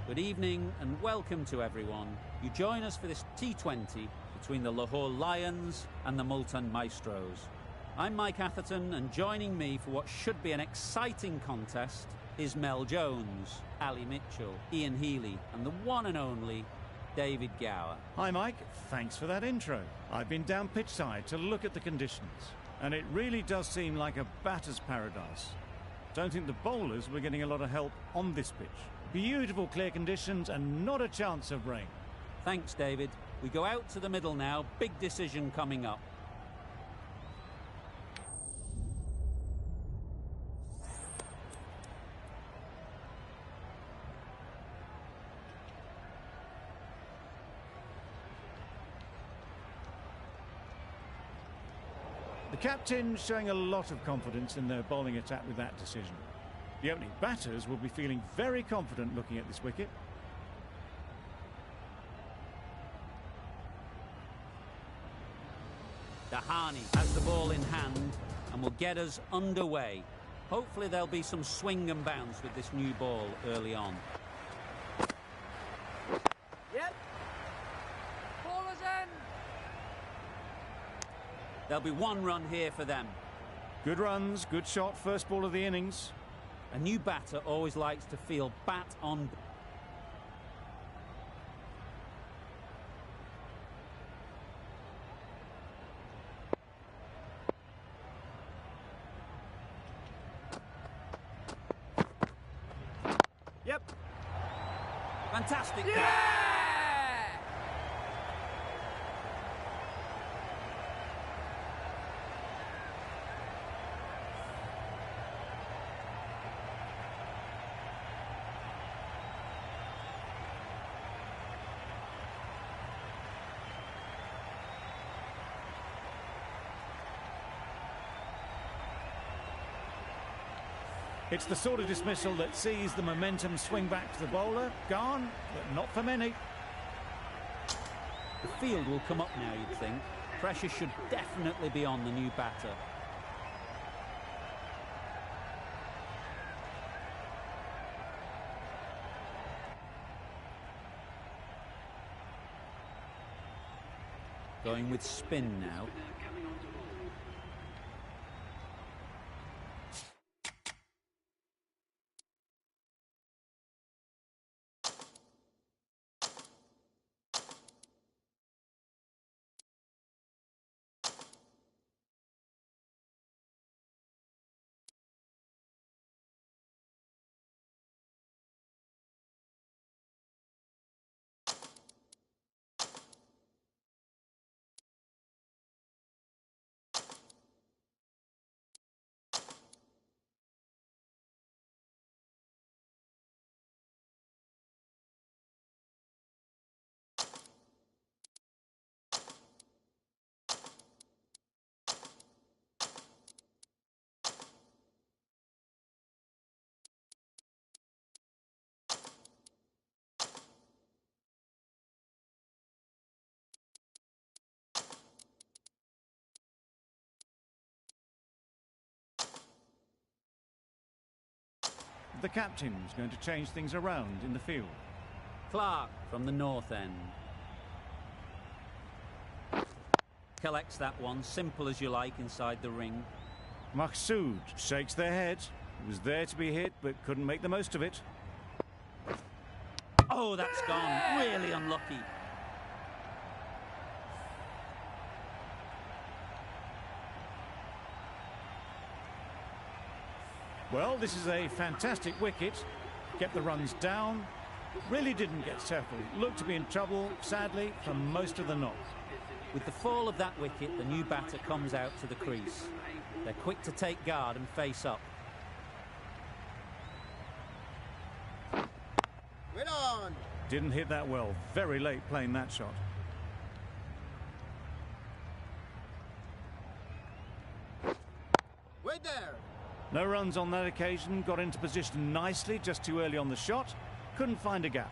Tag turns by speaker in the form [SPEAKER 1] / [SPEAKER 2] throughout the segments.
[SPEAKER 1] Good evening and welcome to everyone. You join us for this T20 between the Lahore Lions and the Multan Maestros. I'm Mike Atherton, and joining me for what should be an exciting contest is Mel Jones, Ali Mitchell, Ian Healy and the one and only David Gower.
[SPEAKER 2] Hi Mike, thanks for that intro. I've been down pitch side to look at the conditions, and it really does seem like a batter's paradise. Don't think the bowlers were getting a lot of help on this pitch. Beautiful clear conditions and not a chance of rain.
[SPEAKER 1] Thanks, David. We go out to the middle now. Big decision coming up.
[SPEAKER 2] The captain showing a lot of confidence in their bowling attack with that decision. The opening batters will be feeling very confident looking at this wicket.
[SPEAKER 1] Dahani has the ball in hand and will get us underway. Hopefully there'll be some swing and bounce with this new ball early on.
[SPEAKER 3] Yep. Ball is in.
[SPEAKER 1] There'll be one run here for them.
[SPEAKER 2] Good runs, good shot, first ball of the innings.
[SPEAKER 1] A new batter always likes to feel bat on.
[SPEAKER 3] Yep.
[SPEAKER 1] Fantastic.
[SPEAKER 3] Yeah!
[SPEAKER 2] It's the sort of dismissal that sees the momentum swing back to the bowler. Gone, but not for many.
[SPEAKER 1] The field will come up now, you'd think. Pressure should definitely be on the new batter. Going with spin now.
[SPEAKER 2] The captain's going to change things around in the field.
[SPEAKER 1] Clarke from the north end. Collects that one, simple as you like, inside the ring.
[SPEAKER 2] Maqsood shakes their head. Was there to be hit, but couldn't make the most of it.
[SPEAKER 1] Oh, that's gone. Really unlucky.
[SPEAKER 2] Well, this is a fantastic wicket. Kept the runs down. Really didn't get settled. Looked to be in trouble, sadly, for most of the knock.
[SPEAKER 1] With the fall of that wicket, the new batter comes out to the crease. They're quick to take guard and face up.
[SPEAKER 3] Win on.
[SPEAKER 2] Didn't hit that well. Very late playing that shot.
[SPEAKER 3] Wait there.
[SPEAKER 2] No runs on that occasion. Got into position nicely, just too early on the shot. Couldn't find a gap.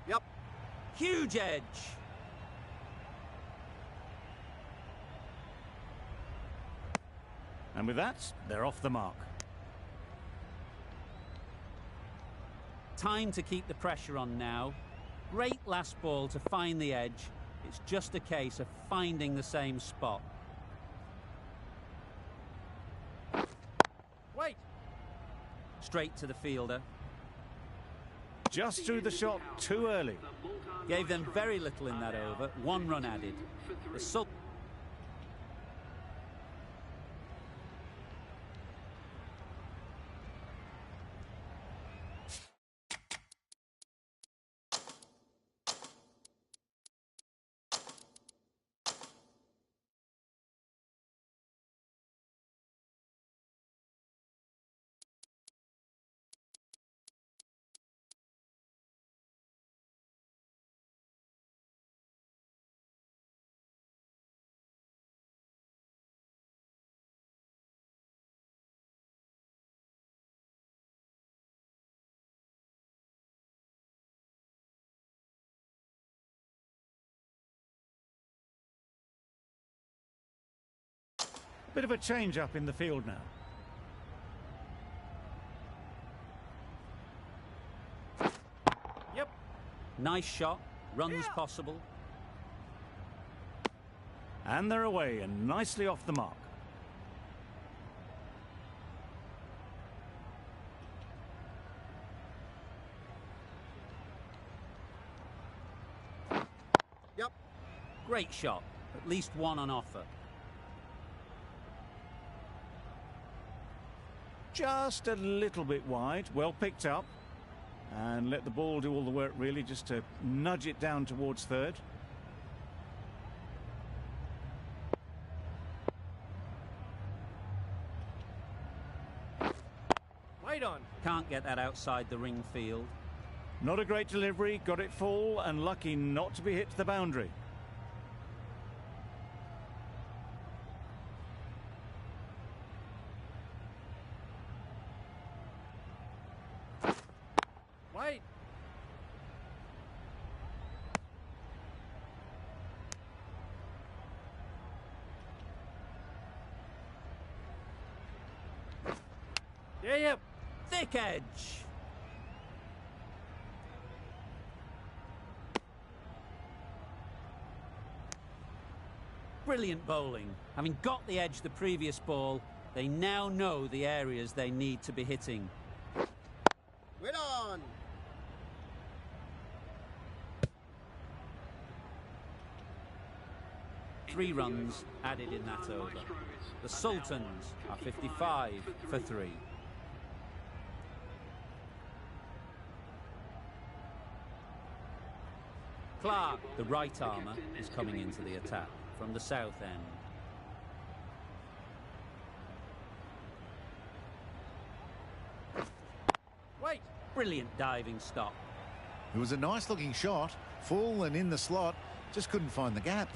[SPEAKER 3] Yep.
[SPEAKER 1] Huge edge.
[SPEAKER 2] And with that, they're off the mark.
[SPEAKER 1] time to keep the pressure on now. Great last ball to find the edge. It's just a case of finding the same spot.
[SPEAKER 3] Wait.
[SPEAKER 1] Straight to the fielder.
[SPEAKER 2] Just threw the shot too early.
[SPEAKER 1] Gave them very little in that over. 1 run added. The Sultans.
[SPEAKER 2] Bit of a change-up in the field now.
[SPEAKER 3] Yep.
[SPEAKER 1] Nice shot. Runs possible.
[SPEAKER 2] And they're away and nicely off the mark.
[SPEAKER 3] Yep.
[SPEAKER 1] Great shot. At least 1 on offer.
[SPEAKER 2] Just a little bit wide, well picked up, and let the ball do all the work really, just to nudge it down towards third.
[SPEAKER 3] Wait on.
[SPEAKER 1] Can't get that outside the ring field.
[SPEAKER 2] Not a great delivery, got it full and lucky not to be hit to the boundary.
[SPEAKER 3] Wait. Yeah.
[SPEAKER 1] Thick edge. Brilliant bowling. Having got the edge the previous ball, they now know the areas they need to be hitting.
[SPEAKER 3] Wait on.
[SPEAKER 1] Three runs added in that over. The Sultans are 55 for 3. Clarke, the right armour, is coming into the attack from the south end.
[SPEAKER 3] Wait.
[SPEAKER 1] Brilliant diving stop.
[SPEAKER 4] It was a nice looking shot, full and in the slot, just couldn't find the gap.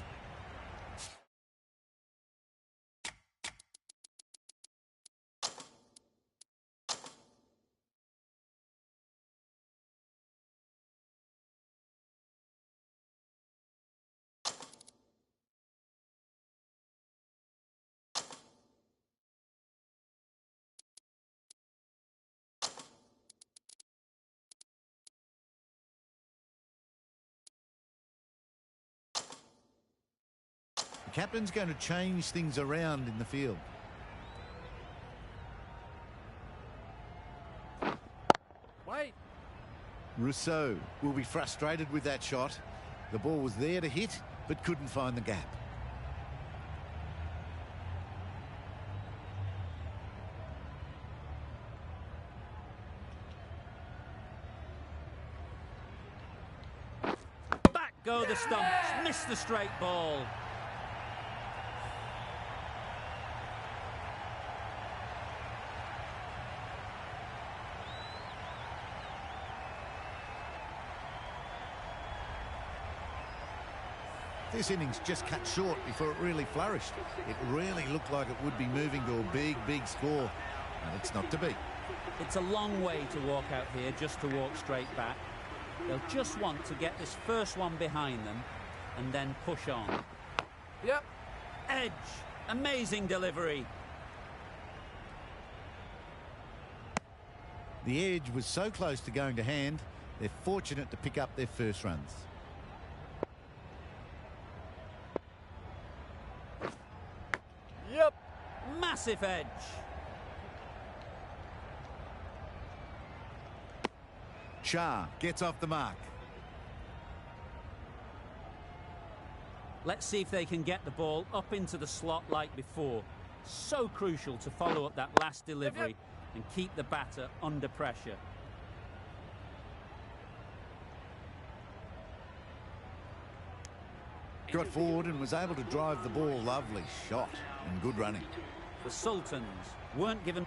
[SPEAKER 4] The captain's going to change things around in the field.
[SPEAKER 3] Wait.
[SPEAKER 4] Rousseau will be frustrated with that shot. The ball was there to hit, but couldn't find the gap.
[SPEAKER 1] Back go the stumps. Missed the straight ball.
[SPEAKER 4] This innings just cut short before it really flourished. It really looked like it would be moving to a big, big score, and it's not to be.
[SPEAKER 1] It's a long way to walk out here just to walk straight back. They'll just want to get this first one behind them and then push on.
[SPEAKER 3] Yep.
[SPEAKER 1] Edge. Amazing delivery.
[SPEAKER 4] The edge was so close to going to hand, they're fortunate to pick up their first runs.
[SPEAKER 3] Yep.
[SPEAKER 1] Massive edge.
[SPEAKER 4] Shah gets off the mark.
[SPEAKER 1] Let's see if they can get the ball up into the slot like before. So crucial to follow up that last delivery and keep the batter under pressure.
[SPEAKER 4] Got forward and was able to drive the ball. Lovely shot and good running.
[SPEAKER 1] The Sultans weren't given...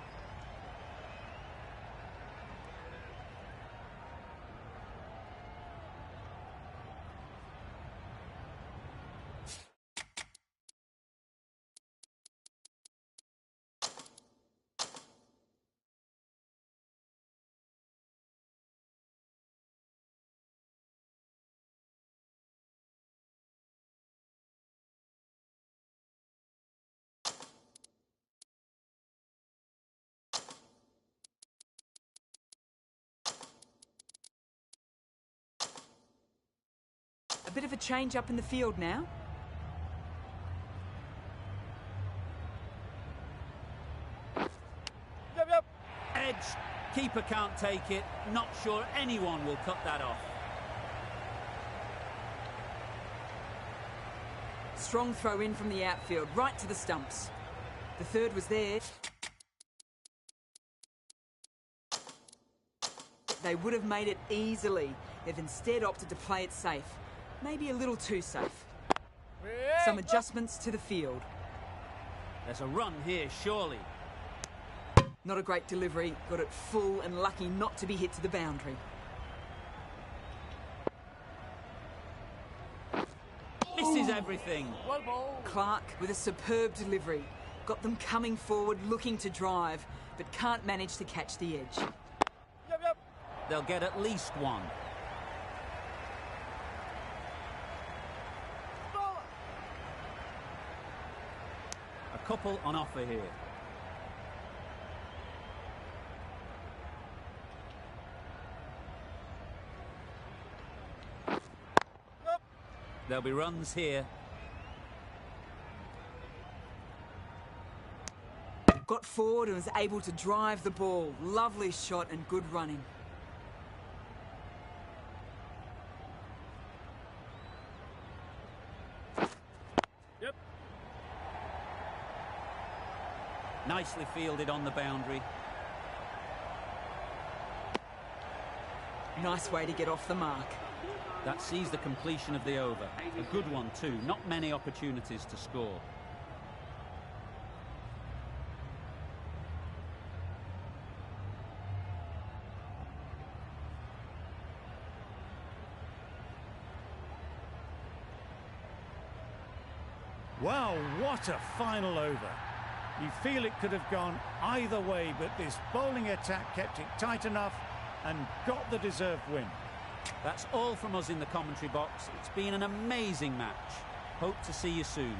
[SPEAKER 5] A bit of a change up in the field now.
[SPEAKER 3] Yep.
[SPEAKER 1] Edge. Keeper can't take it. Not sure anyone will cut that off.
[SPEAKER 5] Strong throw in from the outfield, right to the stumps. The third was there. They would have made it easily. They've instead opted to play it safe. Maybe a little too safe. Some adjustments to the field.
[SPEAKER 1] There's a run here, surely.
[SPEAKER 5] Not a great delivery. Got it full and lucky not to be hit to the boundary.
[SPEAKER 1] Misses everything.
[SPEAKER 3] Well ball.
[SPEAKER 5] Clarke with a superb delivery. Got them coming forward, looking to drive, but can't manage to catch the edge.
[SPEAKER 3] Yep.
[SPEAKER 1] They'll get at least one.
[SPEAKER 3] Ball.
[SPEAKER 1] A couple on offer here.
[SPEAKER 3] Yep.
[SPEAKER 1] There'll be runs here.
[SPEAKER 5] Got forward and was able to drive the ball. Lovely shot and good running.
[SPEAKER 3] Yep.
[SPEAKER 1] Nicely fielded on the boundary.
[SPEAKER 5] Nice way to get off the mark.
[SPEAKER 1] That sees the completion of the over. A good one too. Not many opportunities to score.
[SPEAKER 2] Wow, what a final over. You feel it could have gone either way, but this bowling attack kept it tight enough and got the deserved win.
[SPEAKER 1] That's all from us in the commentary box. It's been an amazing match. Hope to see you soon.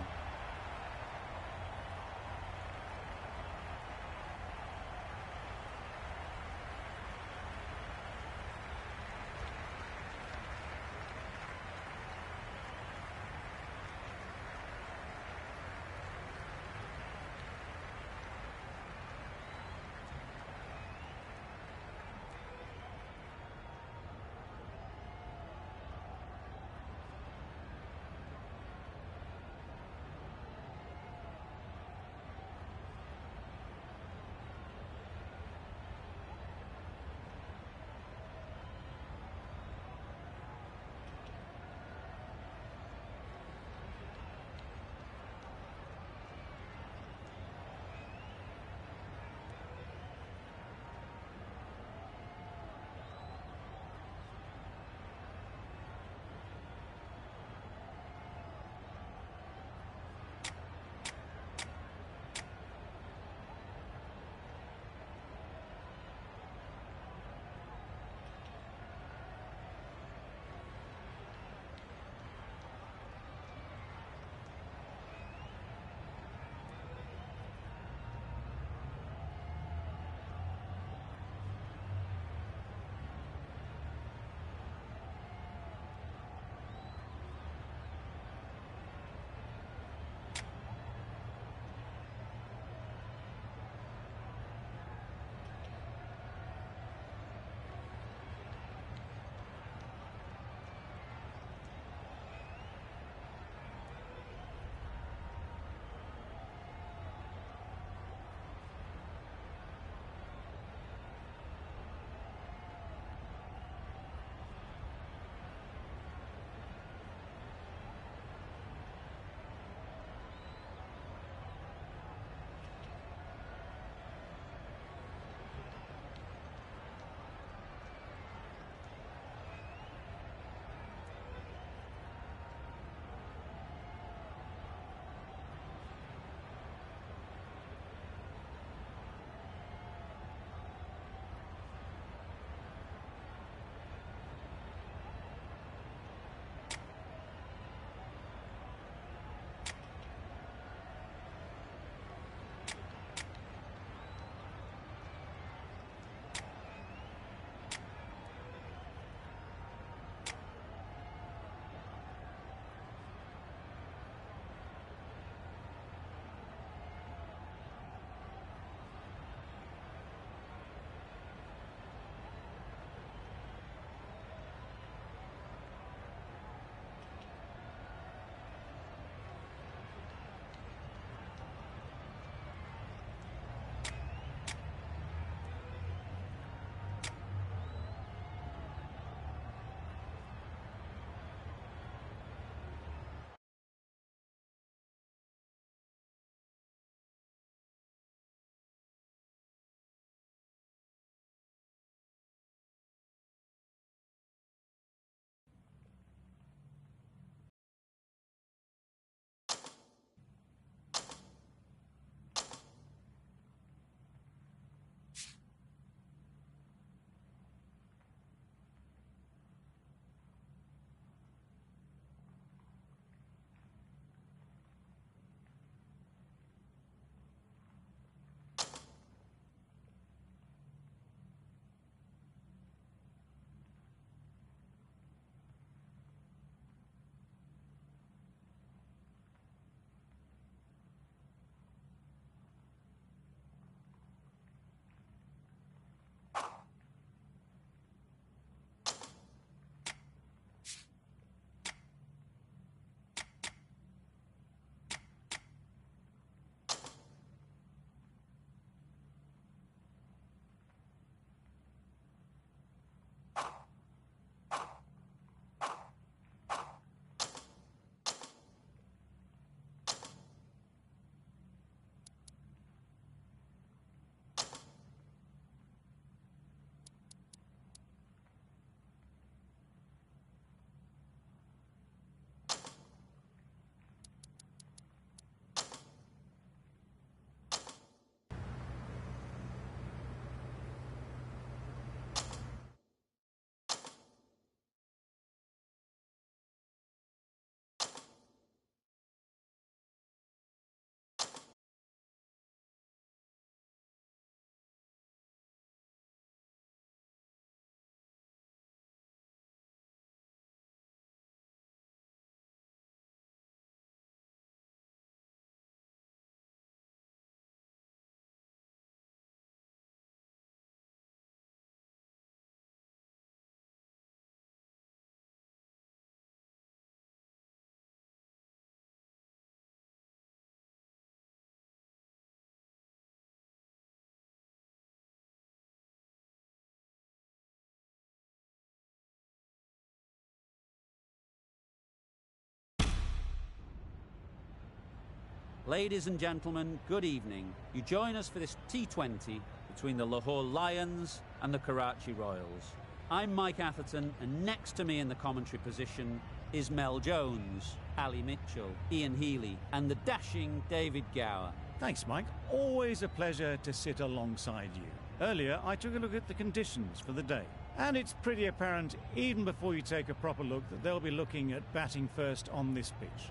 [SPEAKER 1] Ladies and gentlemen, good evening. You join us for this T20 between the Lahore Lions and the Karachi Royals. I'm Mike Atherton, and next to me in the commentary position is Mel Jones, Ali Mitchell, Ian Healy, and the dashing David Gower.
[SPEAKER 2] Thanks, Mike. Always a pleasure to sit alongside you. Earlier, I took a look at the conditions for the day, and it's pretty apparent, even before you take a proper look, that they'll be looking at batting first on this pitch.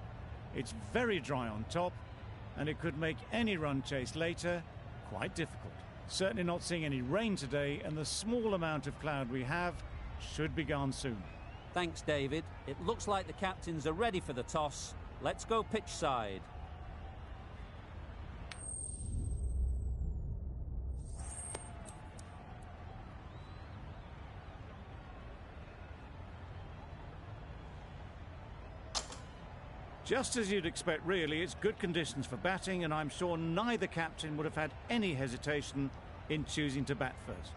[SPEAKER 2] It's very dry on top, and it could make any run chase later quite difficult. Certainly not seeing any rain today, and the small amount of cloud we have should be gone soon.
[SPEAKER 1] Thanks, David. It looks like the captains are ready for the toss. Let's go pitch side.
[SPEAKER 2] Just as you'd expect, really, it's good conditions for batting, and I'm sure neither captain would have had any hesitation in choosing to bat first.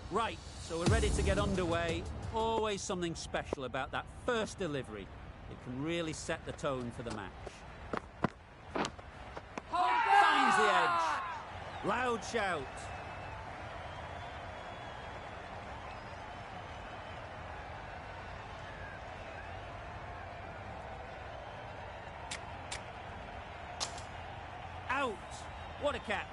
[SPEAKER 1] Right, so we're ready to get underway. Always something special about that first delivery. It can really set the tone for the match. Finds the edge. Loud shout. Out. What a catch.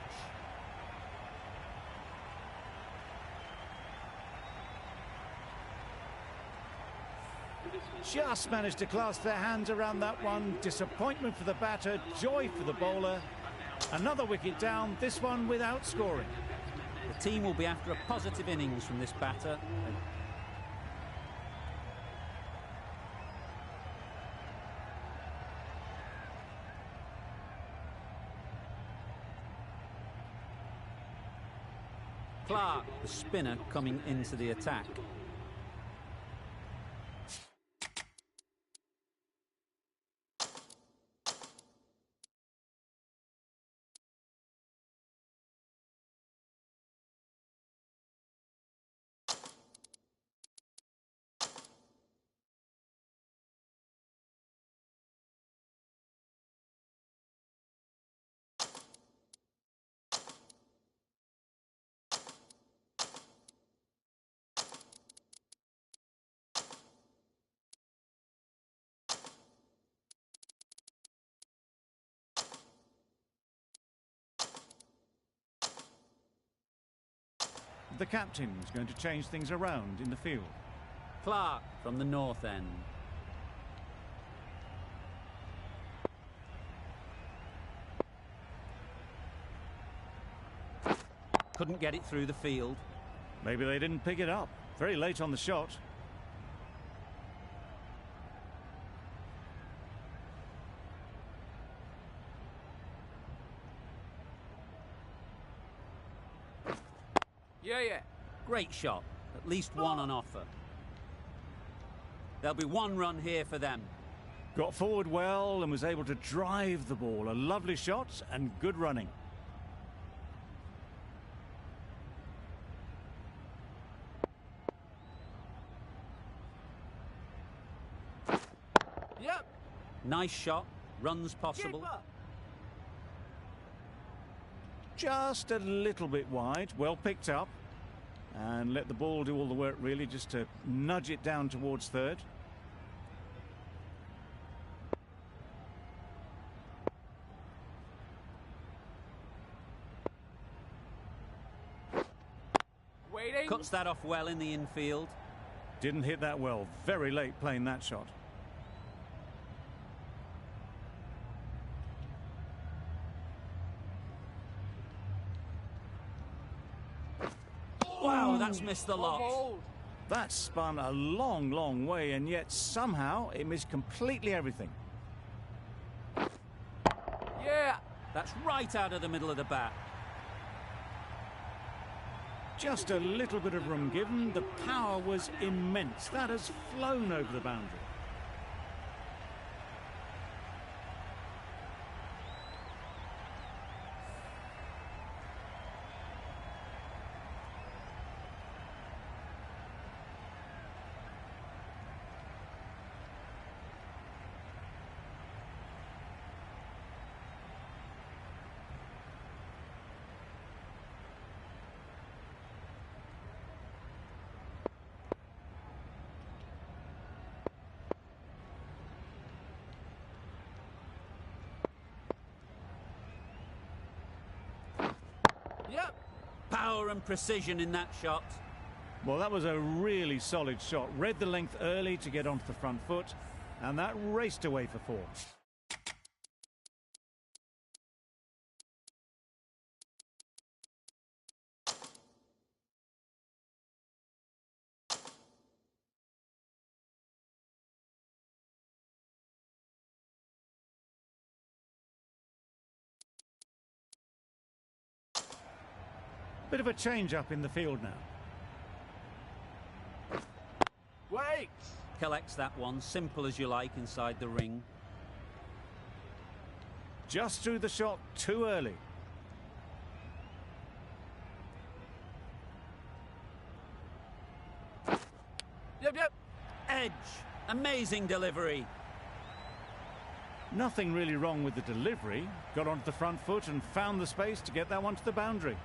[SPEAKER 2] Just managed to clasp their hands around that one. Disappointment for the batter, joy for the bowler. Another wicket down, this one without scoring.
[SPEAKER 1] The team will be after a positive innings from this batter. Clarke, the spinner, coming into the attack.
[SPEAKER 2] The captain's going to change things around in the field.
[SPEAKER 1] Clarke from the north end. Couldn't get it through the field.
[SPEAKER 2] Maybe they didn't pick it up. Very late on the shot.
[SPEAKER 3] Yeah.
[SPEAKER 1] Great shot. At least one on offer. There'll be one run here for them.
[SPEAKER 2] Got forward well and was able to drive the ball. A lovely shot and good running.
[SPEAKER 3] Yep.
[SPEAKER 1] Nice shot. Runs possible.
[SPEAKER 3] Keeper.
[SPEAKER 2] Just a little bit wide. Well picked up. And let the ball do all the work, really, just to nudge it down towards third.
[SPEAKER 3] Waiting.
[SPEAKER 1] Cuts that off well in the infield.
[SPEAKER 2] Didn't hit that well. Very late playing that shot.
[SPEAKER 1] Wow, that's missed the lot.
[SPEAKER 3] Hold.
[SPEAKER 2] That spun a long, long way, and yet somehow it missed completely everything.
[SPEAKER 3] Yeah.
[SPEAKER 1] That's right out of the middle of the bat.
[SPEAKER 2] Just a little bit of room given. The power was immense. That has flown over the boundary.
[SPEAKER 3] Yep.
[SPEAKER 1] Power and precision in that shot.
[SPEAKER 2] Well, that was a really solid shot. Read the length early to get onto the front foot, and that raced away for 4. Bit of a change-up in the field now.
[SPEAKER 3] Wait.
[SPEAKER 1] Collects that one, simple as you like, inside the ring.
[SPEAKER 2] Just threw the shot too early.
[SPEAKER 3] Yep.
[SPEAKER 1] Edge. Amazing delivery.
[SPEAKER 2] Nothing really wrong with the delivery. Got onto the front foot and found the space to get that one to the boundary.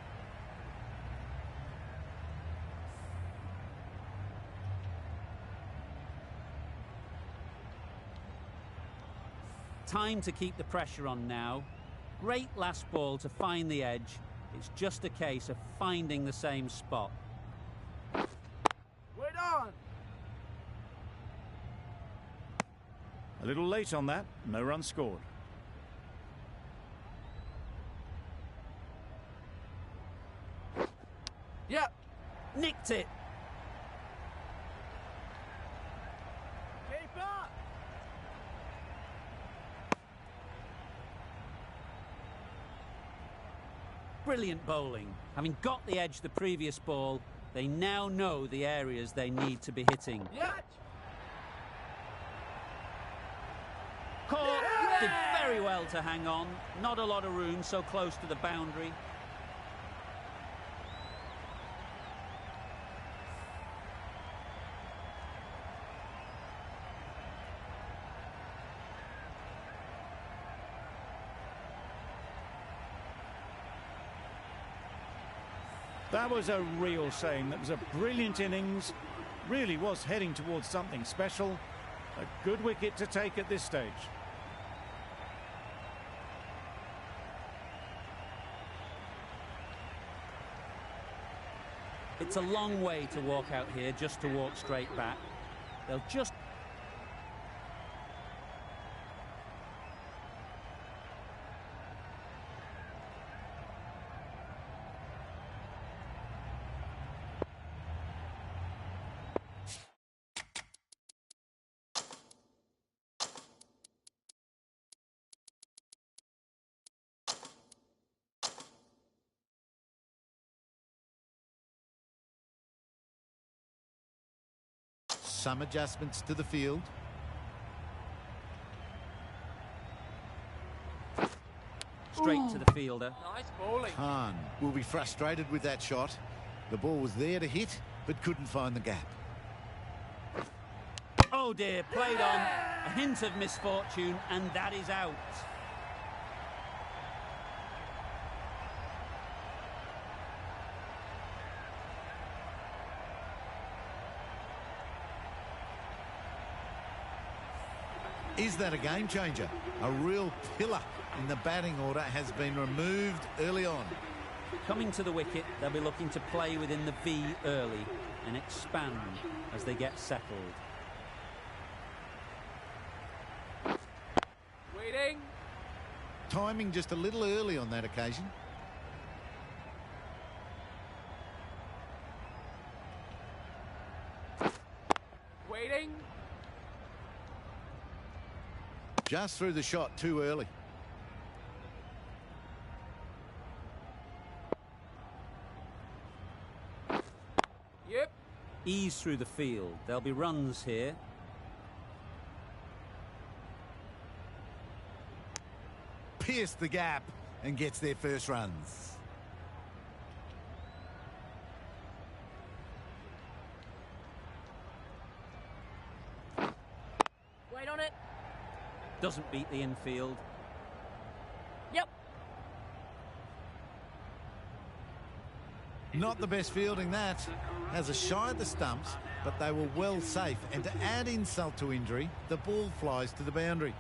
[SPEAKER 1] Time to keep the pressure on now. Great last ball to find the edge. It's just a case of finding the same spot.
[SPEAKER 3] Wait on.
[SPEAKER 2] A little late on that. No run scored.
[SPEAKER 3] Yep.
[SPEAKER 1] Nicked it.
[SPEAKER 3] Keep up.
[SPEAKER 1] Brilliant bowling. Having got the edge the previous ball, they now know the areas they need to be hitting.
[SPEAKER 3] Yep.
[SPEAKER 1] Caught. Did very well to hang on. Not a lot of room so close to the boundary.
[SPEAKER 2] That was a real shame. That was a brilliant innings. Really was heading towards something special. A good wicket to take at this stage.
[SPEAKER 1] It's a long way to walk out here just to walk straight back. They'll just...
[SPEAKER 4] Some adjustments to the field.
[SPEAKER 1] Straight to the fielder.
[SPEAKER 3] Nice bowling.
[SPEAKER 4] Khan will be frustrated with that shot. The ball was there to hit, but couldn't find the gap.
[SPEAKER 1] Oh dear, played on. A hint of misfortune, and that is out.
[SPEAKER 4] Is that a game changer? A real pillar in the batting order has been removed early on.
[SPEAKER 1] Coming to the wicket, they'll be looking to play within the V early and expand as they get settled.
[SPEAKER 3] Waiting.
[SPEAKER 4] Timing just a little early on that occasion.
[SPEAKER 3] Waiting.
[SPEAKER 4] Just threw the shot too early.
[SPEAKER 3] Yep.
[SPEAKER 1] Ease through the field. There'll be runs here.
[SPEAKER 4] Pierced the gap and gets their first runs.
[SPEAKER 3] Wait on it.
[SPEAKER 1] Doesn't beat the infield.
[SPEAKER 3] Yep.
[SPEAKER 4] Not the best fielding that. Has a shy at the stumps, but they were well safe. And to add insult to injury, the ball flies to the boundary.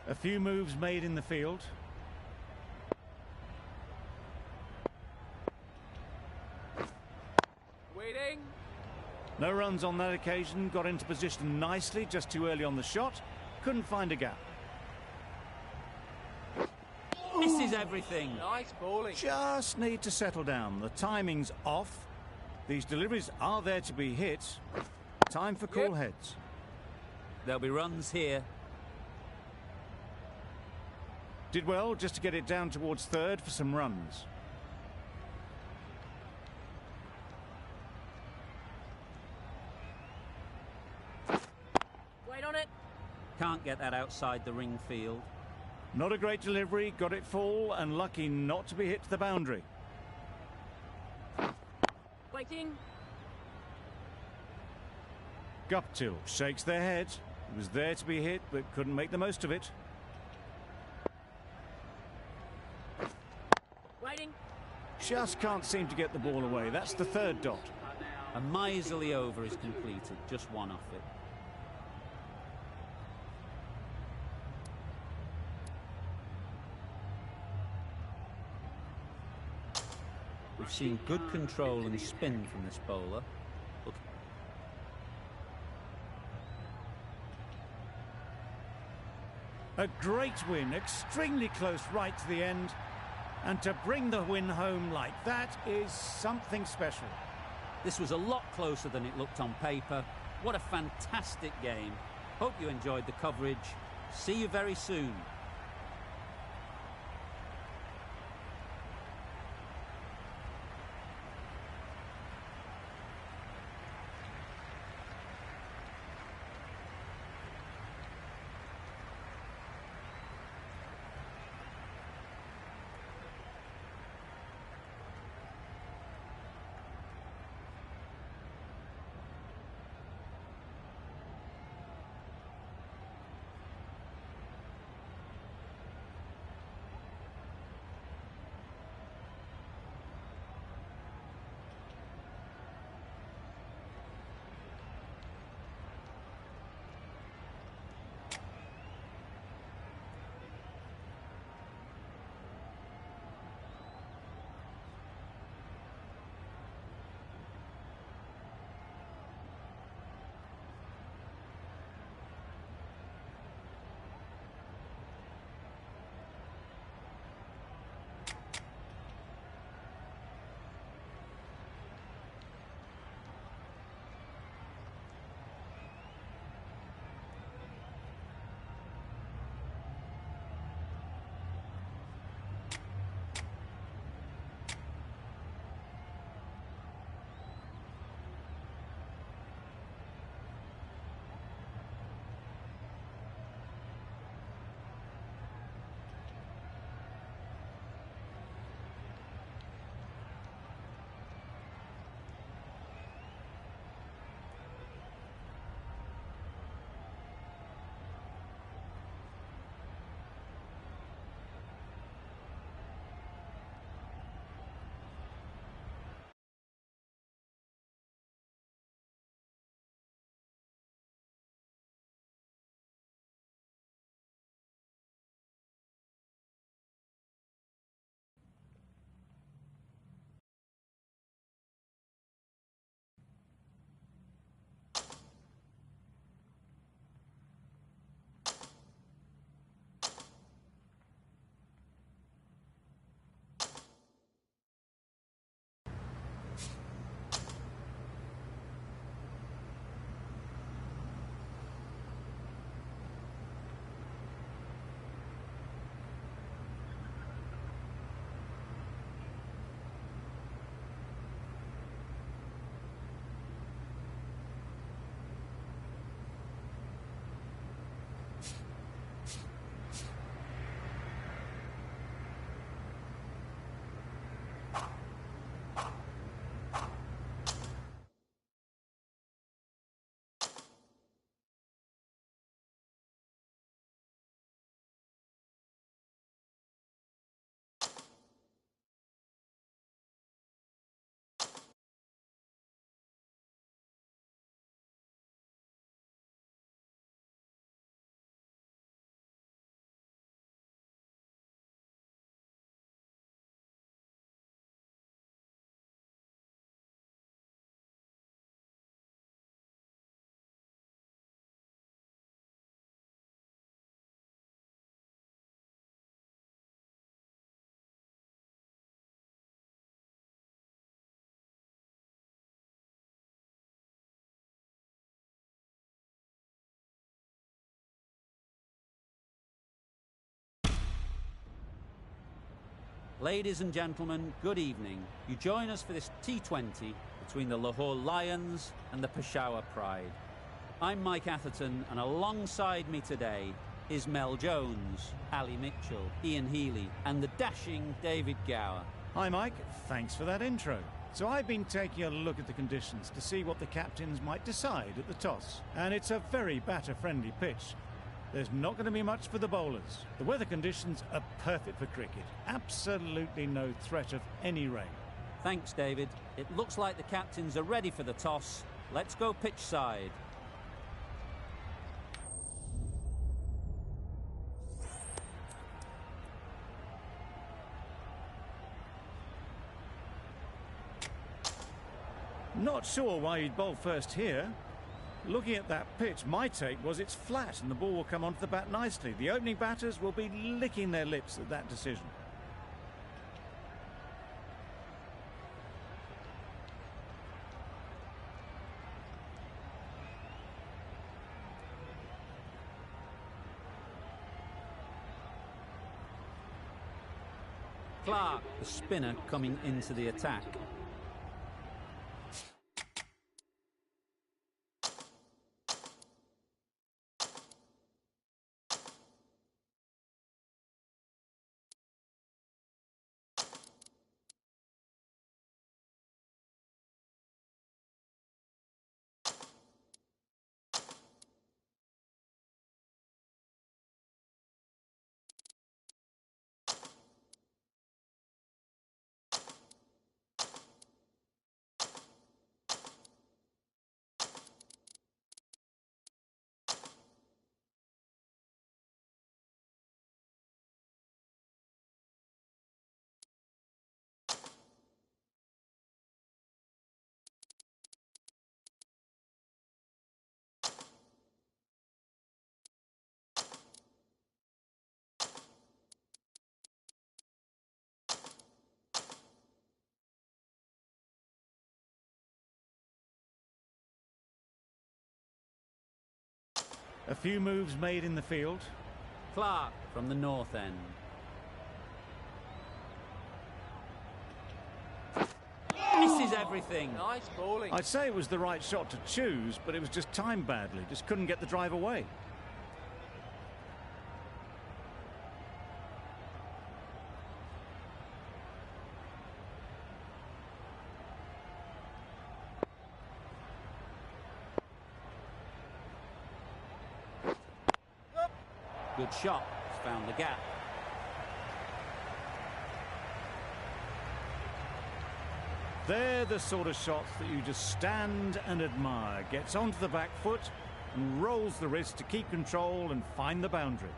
[SPEAKER 2] A few moves made in the field.
[SPEAKER 3] Waiting.
[SPEAKER 2] No runs on that occasion. Got into position nicely, just too early on the shot. Couldn't find a gap.
[SPEAKER 1] Misses everything.
[SPEAKER 3] Nice bowling.
[SPEAKER 2] Just need to settle down. The timing's off. These deliveries are there to be hit. Time for cool heads.
[SPEAKER 1] There'll be runs here.
[SPEAKER 2] Did well just to get it down towards third for some runs.
[SPEAKER 3] Wait on it.
[SPEAKER 1] Can't get that outside the ring field.
[SPEAKER 2] Not a great delivery, got it full and lucky not to be hit to the boundary.
[SPEAKER 3] Waiting.
[SPEAKER 2] Guptill shakes their head. It was there to be hit but couldn't make the most of it.
[SPEAKER 3] Waiting.
[SPEAKER 2] Just can't seem to get the ball away. That's the third dot.
[SPEAKER 1] A miserly over is completed, just one off it. We've seen good control and spin from this bowler. Look.
[SPEAKER 2] A great win, extremely close right to the end. And to bring the win home like that is something special.
[SPEAKER 1] This was a lot closer than it looked on paper. What a fantastic game. Hope you enjoyed the coverage. See you very soon. Ladies and gentlemen, good evening. You join us for this T20 between the Lahore Lions and the Peshawar Pride. I'm Mike Atherton, and alongside me today is Mel Jones, Ali Mitchell, Ian Healy, and the dashing David Gower.
[SPEAKER 2] Hi Mike, thanks for that intro. So I've been taking a look at the conditions to see what the captains might decide at the toss. And it's a very batter-friendly pitch. There's not going to be much for the bowlers. The weather conditions are perfect for cricket. Absolutely no threat of any rain.
[SPEAKER 1] Thanks, David. It looks like the captains are ready for the toss. Let's go pitch side.
[SPEAKER 2] Not sure why he'd bowl first here. Looking at that pitch, my take was it's flat and the ball will come onto the bat nicely. The opening batters will be licking their lips at that decision.
[SPEAKER 1] Clarke, the spinner, coming into the attack.
[SPEAKER 2] A few moves made in the field.
[SPEAKER 1] Clarke from the north end. Misses everything.
[SPEAKER 3] Nice bowling.
[SPEAKER 2] I'd say it was the right shot to choose, but it was just timed badly. Just couldn't get the drive away.
[SPEAKER 1] Good shot. He's found the gap.
[SPEAKER 2] They're the sort of shots that you just stand and admire. Gets onto the back foot and rolls the wrist to keep control and find the boundary.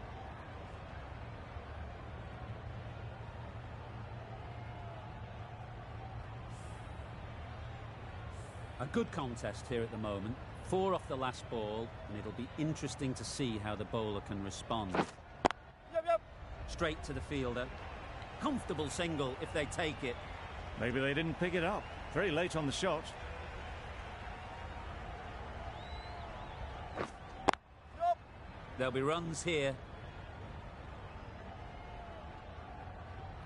[SPEAKER 1] A good contest here at the moment. 4 off the last ball, and it'll be interesting to see how the bowler can respond.
[SPEAKER 3] Yep.
[SPEAKER 1] Straight to the fielder. Comfortable single if they take it.
[SPEAKER 2] Maybe they didn't pick it up. Very late on the shot.
[SPEAKER 1] There'll be runs here.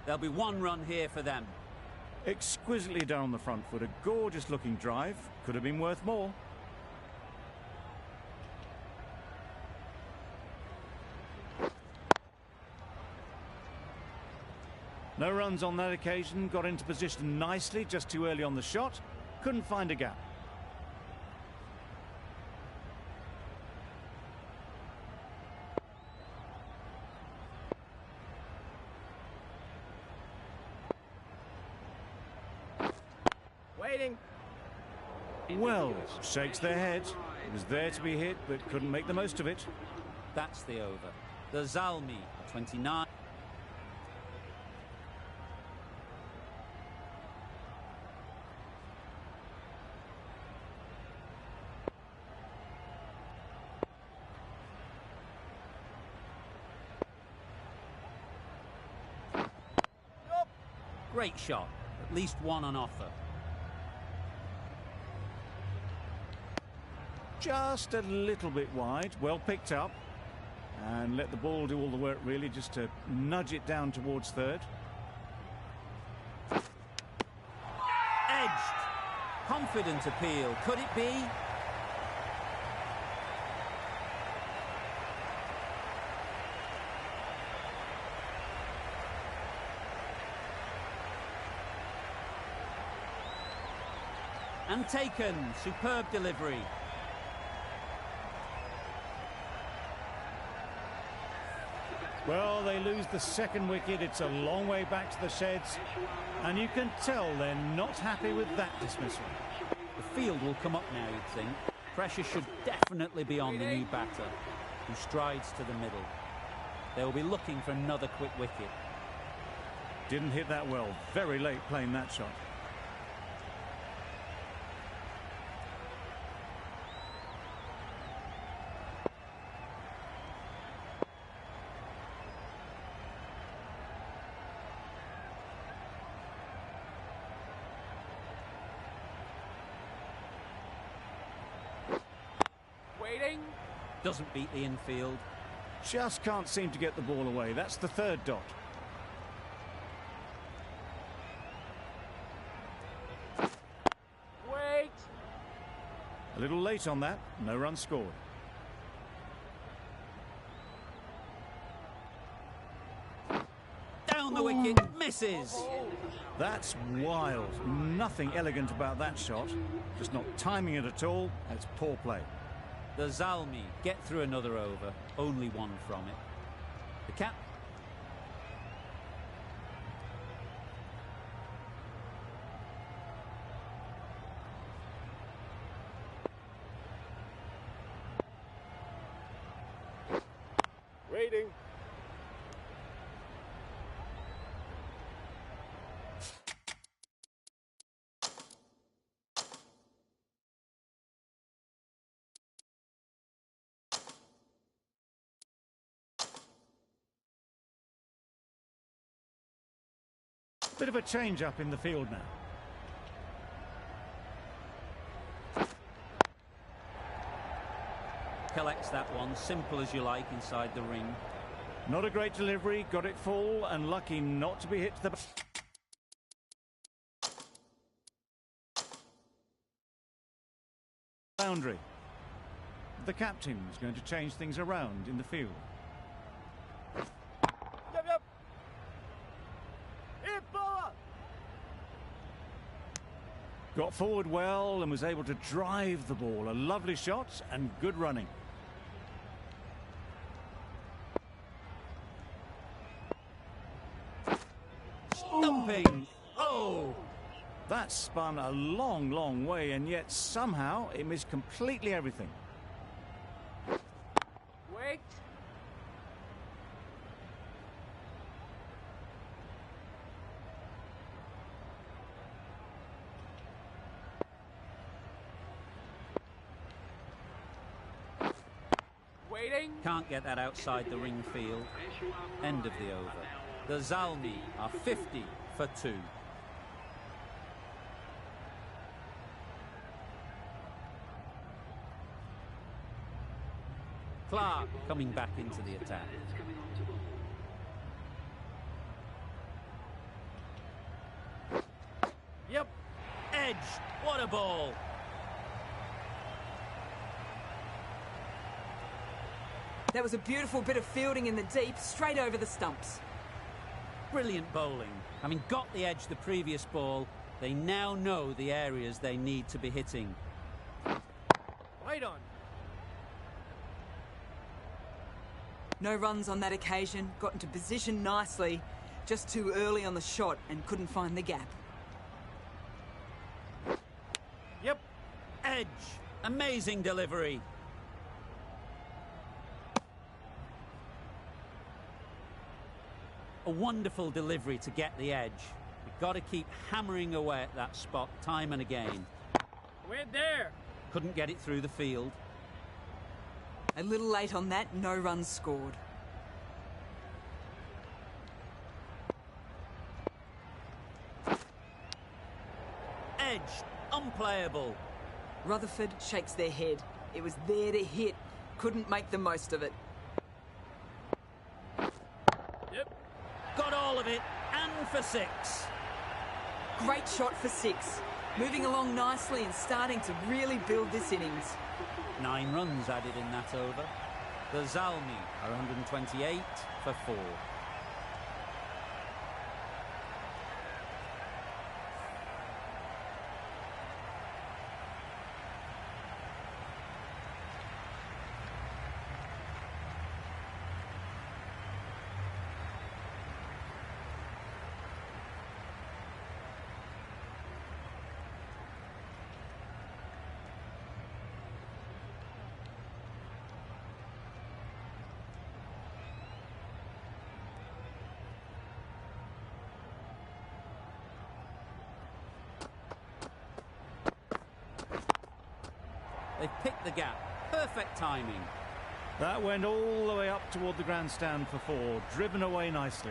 [SPEAKER 1] There'll be 1 run here for them.
[SPEAKER 2] Exquisitely done on the front foot. A gorgeous looking drive. Could have been worth more. No runs on that occasion. Got into position nicely, just too early on the shot. Couldn't find a gap.
[SPEAKER 3] Waiting.
[SPEAKER 2] Well, shakes their head. It was there to be hit, but couldn't make the most of it.
[SPEAKER 1] That's the over. The Zalmi, 29. Great shot. At least 1 on offer.
[SPEAKER 2] Just a little bit wide. Well picked up. And let the ball do all the work, really, just to nudge it down towards third.
[SPEAKER 1] Confident appeal. Could it be? And taken. Superb delivery.
[SPEAKER 2] Well, they lose the second wicket. It's a long way back to the sheds. And you can tell they're not happy with that dismissal.
[SPEAKER 1] The field will come up now, you'd think. Pressure should definitely be on the new batter, who strides to the middle. They'll be looking for another quick wicket.
[SPEAKER 2] Didn't hit that well. Very late playing that shot.
[SPEAKER 3] Waiting.
[SPEAKER 1] Doesn't beat the infield.
[SPEAKER 2] Just can't seem to get the ball away. That's the third dot.
[SPEAKER 3] Wait.
[SPEAKER 2] A little late on that. No run scored.
[SPEAKER 1] Down the wicket. Misses.
[SPEAKER 2] That's wild. Nothing elegant about that shot. Just not timing it at all. It's poor play.
[SPEAKER 1] The Zalmi get through another over. Only one from it. The cap.
[SPEAKER 3] Waiting.
[SPEAKER 2] Bit of a change up in the field now.
[SPEAKER 1] Collects that one. Simple as you like inside the ring.
[SPEAKER 2] Not a great delivery. Got it full and lucky not to be hit to the boundary. The captain's going to change things around in the field.
[SPEAKER 3] Yep. Iqbal.
[SPEAKER 2] Got forward well and was able to drive the ball. A lovely shot and good running.
[SPEAKER 1] Stumping. Oh!
[SPEAKER 2] That spun a long, long way, and yet somehow it missed completely everything.
[SPEAKER 3] Wait. Waiting.
[SPEAKER 1] Can't get that outside the ring field. End of the over. The Zalmi are 50 for 2. Clarke coming back into the attack.
[SPEAKER 3] Yep.
[SPEAKER 1] Edge. What a ball.
[SPEAKER 5] That was a beautiful bit of fielding in the deep, straight over the stumps.
[SPEAKER 1] Brilliant bowling. Having got the edge the previous ball, they now know the areas they need to be hitting.
[SPEAKER 3] Right on.
[SPEAKER 5] No runs on that occasion, got into position nicely, just too early on the shot and couldn't find the gap.
[SPEAKER 3] Yep.
[SPEAKER 1] Edge. Amazing delivery. A wonderful delivery to get the edge. You've got to keep hammering away at that spot time and again.
[SPEAKER 3] We're there.
[SPEAKER 1] Couldn't get it through the field.
[SPEAKER 5] A little late on that, no runs scored.
[SPEAKER 1] Edge. Unplayable.
[SPEAKER 5] Rutherford shakes their head. It was there to hit. Couldn't make the most of it.
[SPEAKER 3] Yep.
[SPEAKER 1] Got all of it. And for 6.
[SPEAKER 5] Great shot for 6. Moving along nicely and starting to really build this innings.
[SPEAKER 1] 9 runs added in that over. The Zalmi are 128 for 4. They've picked the gap. Perfect timing.
[SPEAKER 2] That went all the way up toward the grandstand for 4, driven away nicely.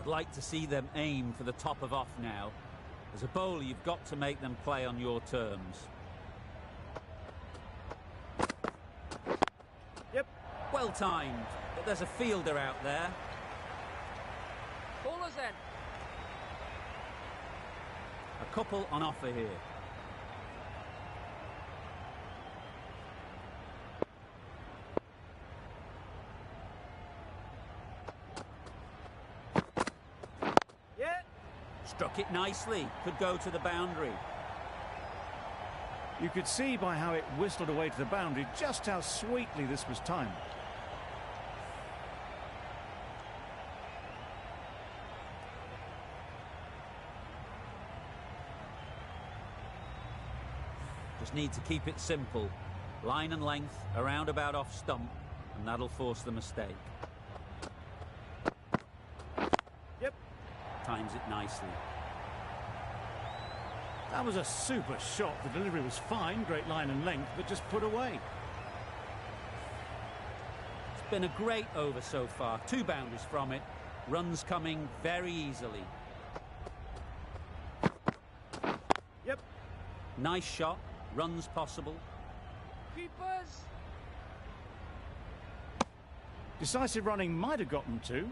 [SPEAKER 1] I'd like to see them aim for the top of off now. As a bowler, you've got to make them play on your terms.
[SPEAKER 3] Yep.
[SPEAKER 1] Well timed, but there's a fielder out there.
[SPEAKER 3] Bowler's in.
[SPEAKER 1] A couple on offer here. Struck it nicely, could go to the boundary.
[SPEAKER 2] You could see by how it whistled away to the boundary just how sweetly this was timed.
[SPEAKER 1] Just need to keep it simple. Line and length, around about off stump, and that'll force the mistake.
[SPEAKER 3] Yep.
[SPEAKER 1] Times it nicely.
[SPEAKER 2] That was a super shot. The delivery was fine, great line and length, but just put away.
[SPEAKER 1] It's been a great over so far. 2 boundaries from it. Runs coming very easily.
[SPEAKER 3] Yep.
[SPEAKER 1] Nice shot. Runs possible.
[SPEAKER 3] Keepers.
[SPEAKER 2] Decisive running might have gotten 2.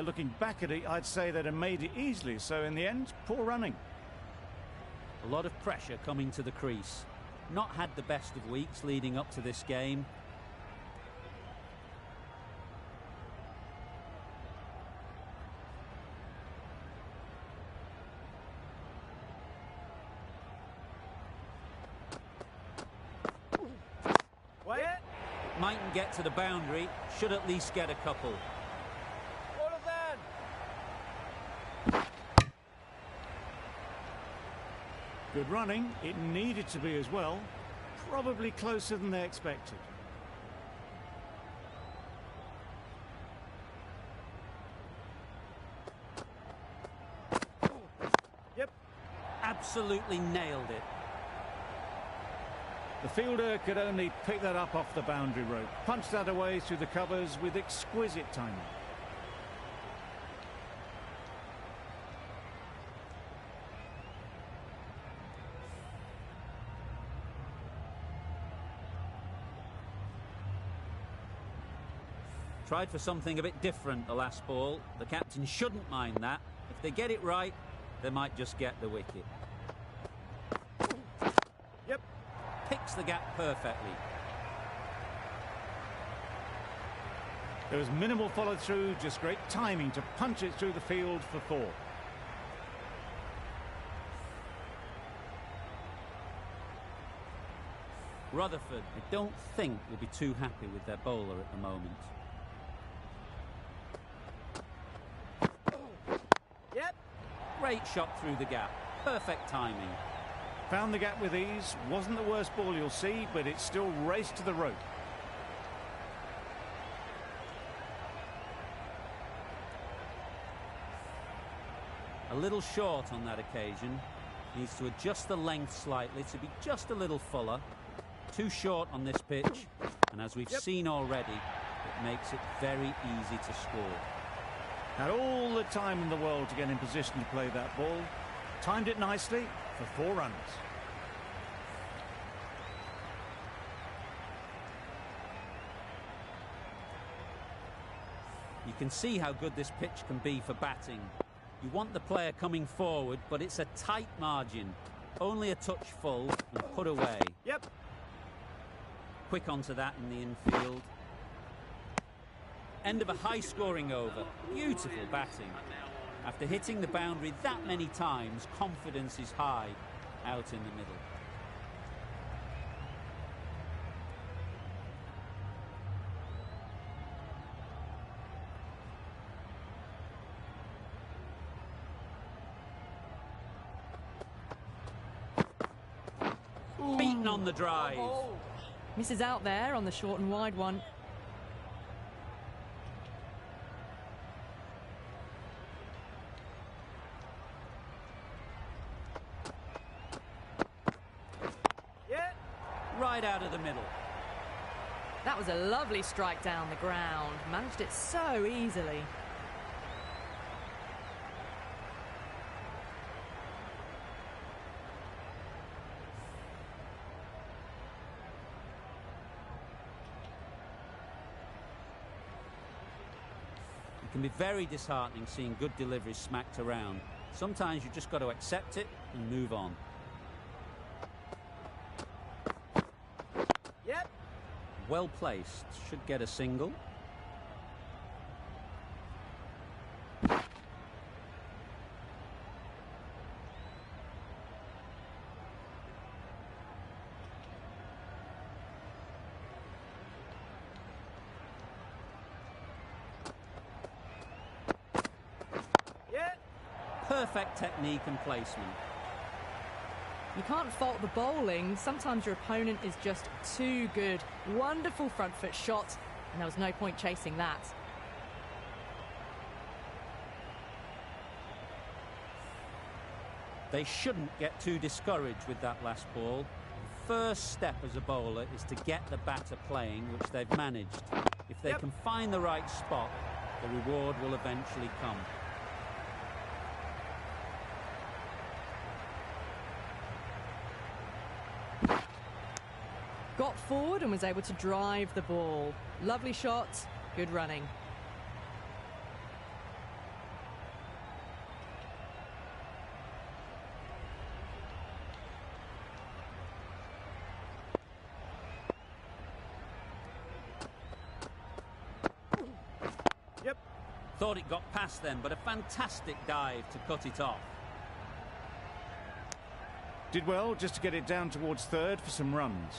[SPEAKER 2] Looking back at it, I'd say they'd have made it easily. So in the end, poor running.
[SPEAKER 1] A lot of pressure coming to the crease. Not had the best of weeks leading up to this game.
[SPEAKER 3] Wait.
[SPEAKER 1] Mightn't get to the boundary. Should at least get a couple.
[SPEAKER 3] Bowler's in.
[SPEAKER 2] Good running. It needed to be as well. Probably closer than they expected.
[SPEAKER 3] Yep.
[SPEAKER 1] Absolutely nailed it.
[SPEAKER 2] The fielder could only pick that up off the boundary rope. Punched that away through the covers with exquisite timing.
[SPEAKER 1] Tried for something a bit different the last ball. The captain shouldn't mind that. If they get it right, they might just get the wicket.
[SPEAKER 3] Yep.
[SPEAKER 1] Picks the gap perfectly.
[SPEAKER 2] There was minimal follow through, just great timing to punch it through the field for 4.
[SPEAKER 1] Rutherford, I don't think, will be too happy with their bowler at the moment.
[SPEAKER 3] Yep.
[SPEAKER 1] Great shot through the gap. Perfect timing.
[SPEAKER 2] Found the gap with ease. Wasn't the worst ball you'll see, but it still raced to the rope.
[SPEAKER 1] A little short on that occasion. Needs to adjust the length slightly to be just a little fuller. Too short on this pitch, and as we've seen already, it makes it very easy to score.
[SPEAKER 2] Had all the time in the world to get in position to play that ball. Timed it nicely for 4 runs.
[SPEAKER 1] You can see how good this pitch can be for batting. You want the player coming forward, but it's a tight margin. Only a touch full and put away.
[SPEAKER 3] Yep.
[SPEAKER 1] Quick onto that in the infield. End of a high-scoring over. Beautiful batting. After hitting the boundary that many times, confidence is high out in the middle. Beaten on the drive.
[SPEAKER 6] Misses out there on the short and wide one.
[SPEAKER 1] Right out of the middle.
[SPEAKER 6] That was a lovely strike down the ground. Managed it so easily.
[SPEAKER 1] It can be very disheartening seeing good deliveries smacked around. Sometimes you've just got to accept it and move on. Well placed, should get a single. Perfect technique and placement.
[SPEAKER 6] You can't fault the bowling. Sometimes your opponent is just too good. Wonderful front foot shot, and there was no point chasing that.
[SPEAKER 1] They shouldn't get too discouraged with that last ball. The first step as a bowler is to get the batter playing, which they've managed. If they can find the right spot, the reward will eventually come.
[SPEAKER 6] Got forward and was able to drive the ball. Lovely shot, good running.
[SPEAKER 1] Thought it got past them, but a fantastic dive to cut it off.
[SPEAKER 2] Did well just to get it down towards third for some runs.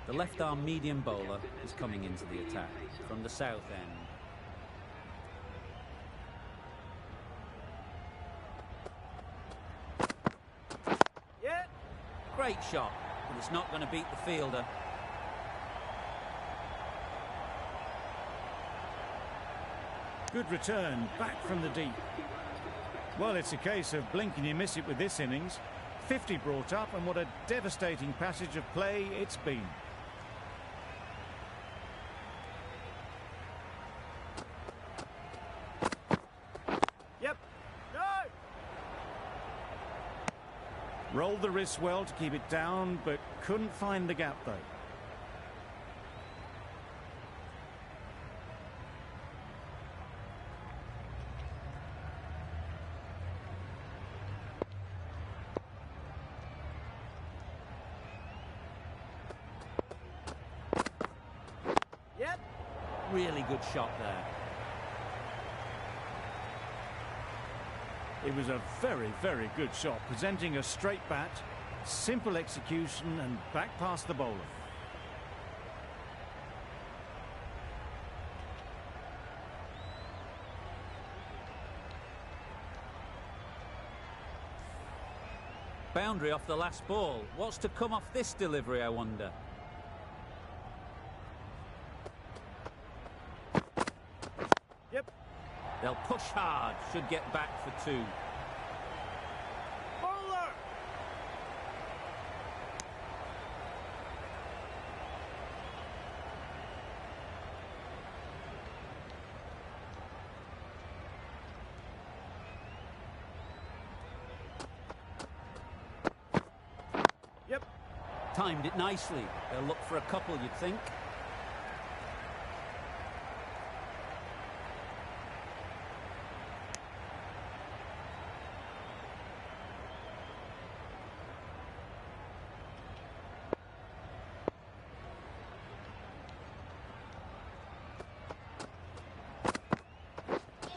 [SPEAKER 1] The left-arm medium bowler is coming into the attack from the south end. Great shot, but it's not going to beat the fielder.
[SPEAKER 2] Good return, back from the deep. Well, it's a case of blink and you miss it with this innings. 50 brought up, and what a devastating passage of play it's been. Rolled the wrists well to keep it down, but couldn't find the gap, though.
[SPEAKER 1] Really good shot there.
[SPEAKER 2] It was a very, very good shot, presenting a straight bat, simple execution, and back past the bowler.
[SPEAKER 1] Boundary off the last ball. What's to come off this delivery, I wonder? They'll push hard, should get back for 2. Timed it nicely. They'll look for a couple, you'd think.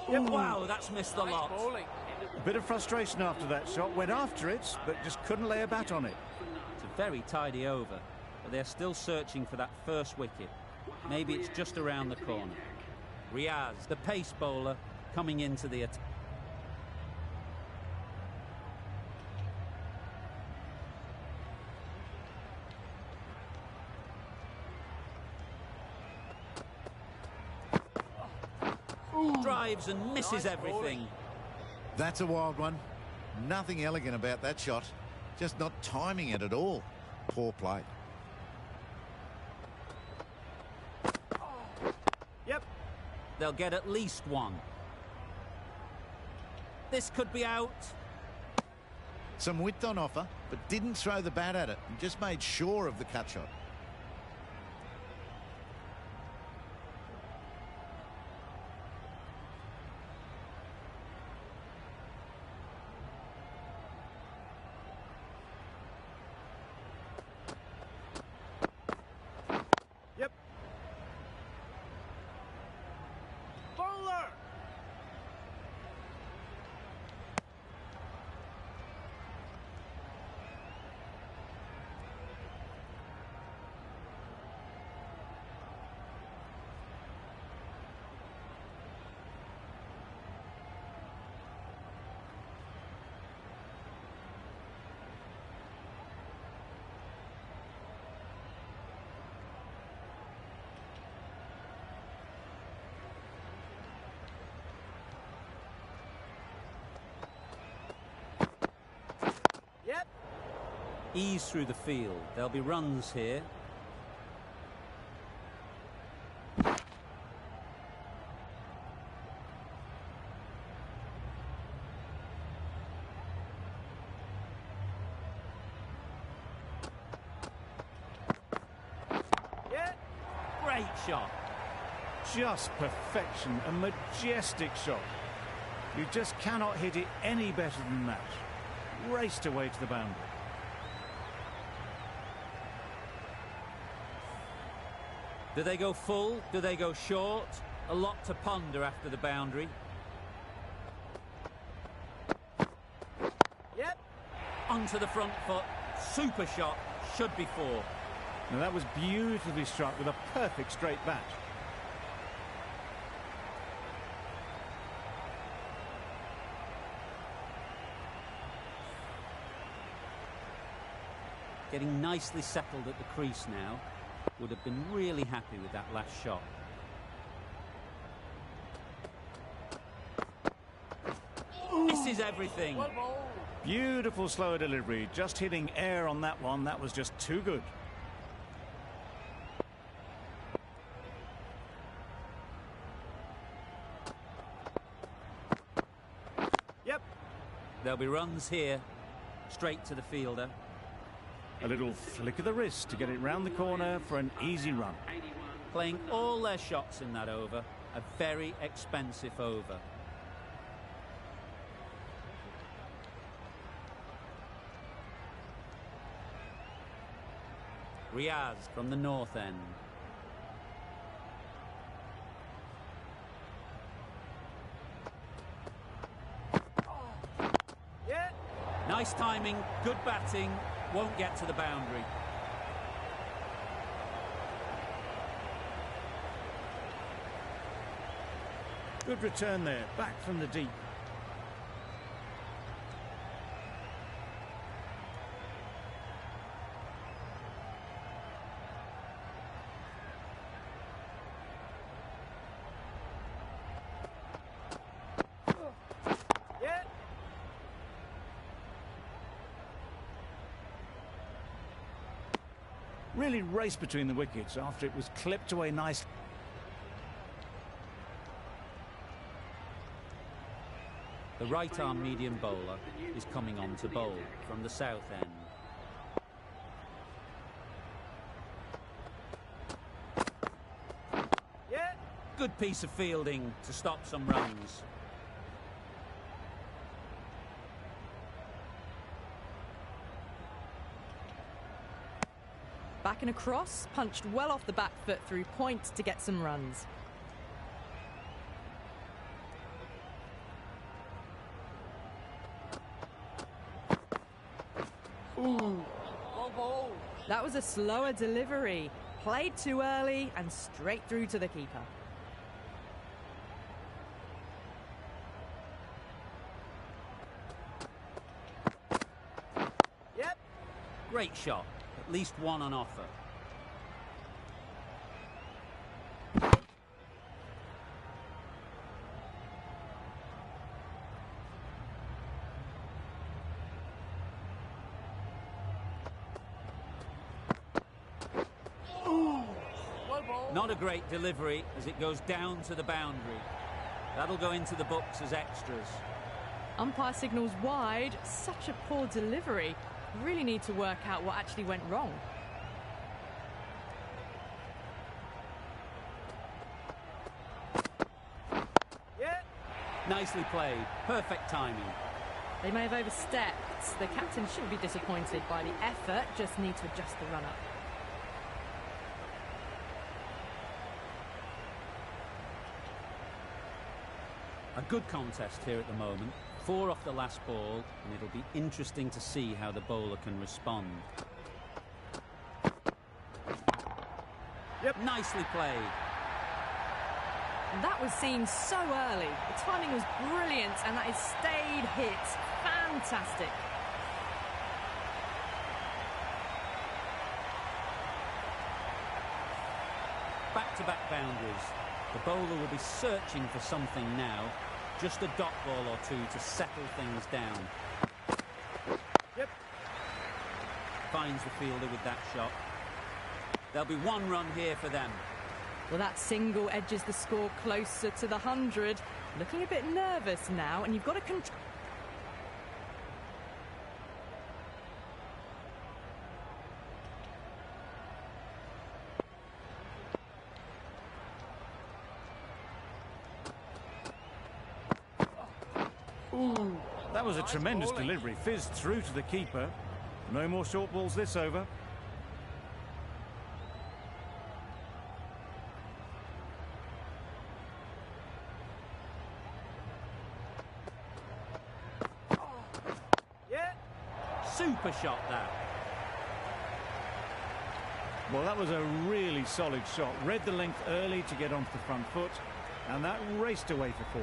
[SPEAKER 1] Wow, that's missed the lot.
[SPEAKER 2] A bit of frustration after that shot. Went after it, but just couldn't lay a bat on it.
[SPEAKER 1] It's a very tidy over, but they're still searching for that first wicket. Maybe it's just around the corner. Riaz, the pace bowler, coming into the attack. Drives and misses everything.
[SPEAKER 4] That's a wild one. Nothing elegant about that shot. Just not timing it at all. Poor play.
[SPEAKER 3] Yep.
[SPEAKER 1] They'll get at least one. This could be out.
[SPEAKER 4] Some width on offer, but didn't throw the bat at it and just made sure of the cut shot.
[SPEAKER 3] Yep.
[SPEAKER 1] Ease through the field. There'll be runs here.
[SPEAKER 3] Yeah.
[SPEAKER 1] Great shot.
[SPEAKER 2] Just perfection, a majestic shot. You just cannot hit it any better than that. Raced away to the boundary.
[SPEAKER 1] Do they go full? Do they go short? A lot to ponder after the boundary.
[SPEAKER 3] Yep.
[SPEAKER 1] Onto the front foot. Super shot. Should be four.
[SPEAKER 2] Now that was beautifully struck with a perfect straight bat.
[SPEAKER 1] Getting nicely settled at the crease now. Would have been really happy with that last shot. Misses everything.
[SPEAKER 2] Beautiful slower delivery. Just hitting air on that one. That was just too good.
[SPEAKER 3] Yep.
[SPEAKER 1] There'll be runs here. Straight to the fielder.
[SPEAKER 2] A little flick of the wrist to get it round the corner for an easy run.
[SPEAKER 1] Playing all their shots in that over. A very expensive over. Riaz from the north end.
[SPEAKER 3] Yeah.
[SPEAKER 1] Nice timing, good batting. Won't get to the boundary.
[SPEAKER 2] Good return there, back from the deep.
[SPEAKER 3] Yeah.
[SPEAKER 2] Really raced between the wickets after it was clipped away nicely.
[SPEAKER 1] The right-arm medium bowler is coming on to bowl from the south end. Good piece of fielding to stop some runs.
[SPEAKER 6] Back and across, punched well off the back foot through point to get some runs.
[SPEAKER 3] Ooh. Ball.
[SPEAKER 6] That was a slower delivery. Played too early and straight through to the keeper.
[SPEAKER 3] Yep.
[SPEAKER 1] Great shot. At least one on offer. Not a great delivery as it goes down to the boundary. That'll go into the books as extras.
[SPEAKER 6] Umpire signals wide. Such a poor delivery. Really need to work out what actually went wrong.
[SPEAKER 3] Yeah.
[SPEAKER 1] Nicely played. Perfect timing.
[SPEAKER 6] They may have overstepped. The captain shouldn't be disappointed by the effort. Just need to adjust the run-up.
[SPEAKER 1] A good contest here at the moment. 4 off the last ball, and it'll be interesting to see how the bowler can respond.
[SPEAKER 3] Yep.
[SPEAKER 1] Nicely played.
[SPEAKER 6] That was seen so early. The timing was brilliant, and that is stayed hit. Fantastic.
[SPEAKER 1] Back-to-back boundaries. The bowler will be searching for something now. Just a dot ball or two to settle things down.
[SPEAKER 3] Yep.
[SPEAKER 1] Finds the fielder with that shot. There'll be 1 run here for them.
[SPEAKER 6] Well, that single edges the score closer to the 100. Looking a bit nervous now, and you've got to control.
[SPEAKER 2] That was a tremendous delivery. Fizzed through to the keeper. No more short balls this over.
[SPEAKER 3] Yeah.
[SPEAKER 1] Super shot that.
[SPEAKER 2] Well, that was a really solid shot. Read the length early to get onto the front foot, and that raced away for 4.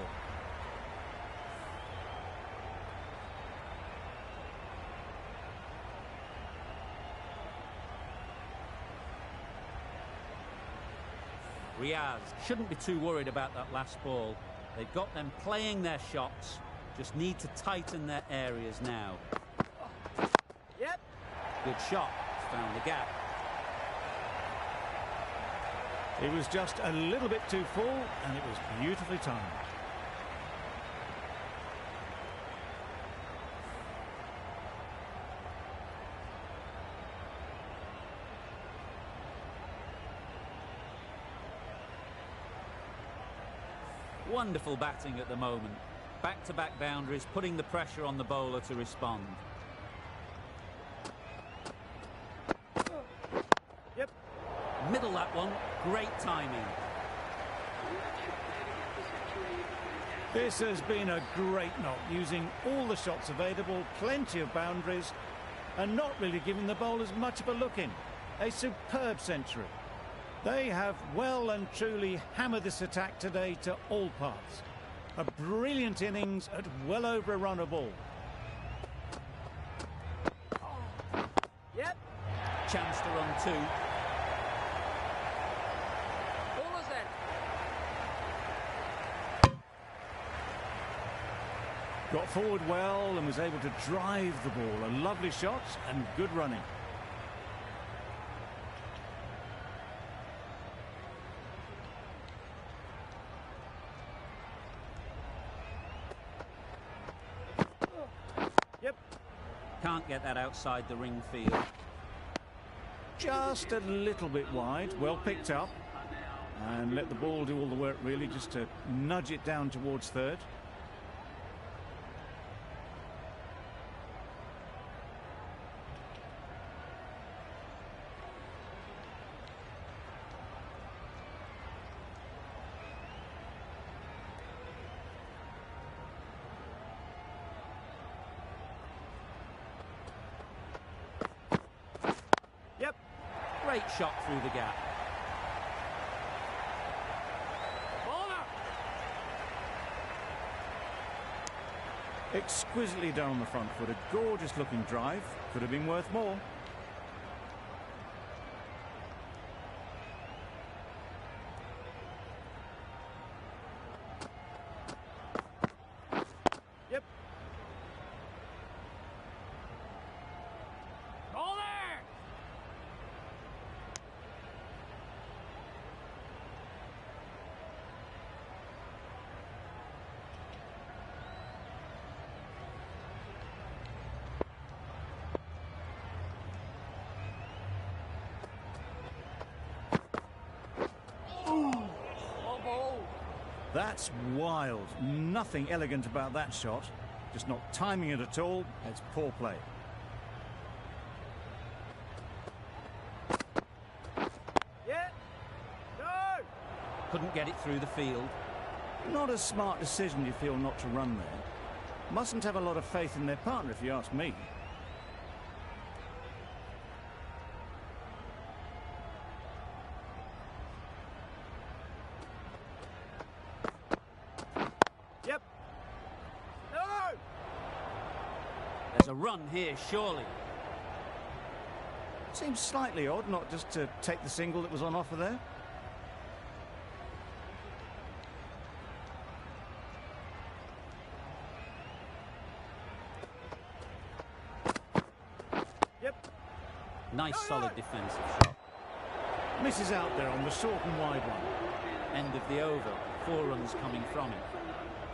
[SPEAKER 1] Riaz shouldn't be too worried about that last ball. They've got them playing their shots. Just need to tighten their areas now.
[SPEAKER 3] Yep.
[SPEAKER 1] Good shot. Found the gap.
[SPEAKER 2] It was just a little bit too full, and it was beautifully timed.
[SPEAKER 1] Wonderful batting at the moment. Back-to-back boundaries, putting the pressure on the bowler to respond.
[SPEAKER 3] Yep.
[SPEAKER 1] Middle that one. Great timing.
[SPEAKER 2] This has been a great knock, using all the shots available, plenty of boundaries, and not really giving the bowlers much of a look in. A superb century. They have well and truly hammered this attack today to all parts. A brilliant innings at well over a run of all.
[SPEAKER 3] Yep.
[SPEAKER 1] Chance to run 2.
[SPEAKER 3] Bowler's end.
[SPEAKER 2] Got forward well and was able to drive the ball. A lovely shot and good running.
[SPEAKER 1] Can't get that outside the ring field.
[SPEAKER 2] Just a little bit wide. Well picked up. And let the ball do all the work, really, just to nudge it down towards third.
[SPEAKER 3] Yep.
[SPEAKER 1] Great shot through the gap.
[SPEAKER 2] Exquisitely done on the front foot. A gorgeous looking drive. Could have been worth more.
[SPEAKER 3] Yep. Ball there.
[SPEAKER 2] That's wild. Nothing elegant about that shot. Just not timing it at all. It's poor play.
[SPEAKER 3] Yeah. Go.
[SPEAKER 1] Couldn't get it through the field.
[SPEAKER 2] Not a smart decision, you feel, not to run there. Mustn't have a lot of faith in their partner, if you ask me.
[SPEAKER 3] Yep. No.
[SPEAKER 1] There's a run here, surely.
[SPEAKER 2] Seems slightly odd not just to take the single that was on offer there.
[SPEAKER 3] Yep.
[SPEAKER 1] Nice,
[SPEAKER 3] No,
[SPEAKER 1] solid
[SPEAKER 3] no.
[SPEAKER 1] defensive shot.
[SPEAKER 2] Misses out there on the short and wide one.
[SPEAKER 1] End of the over. 4 runs coming from it.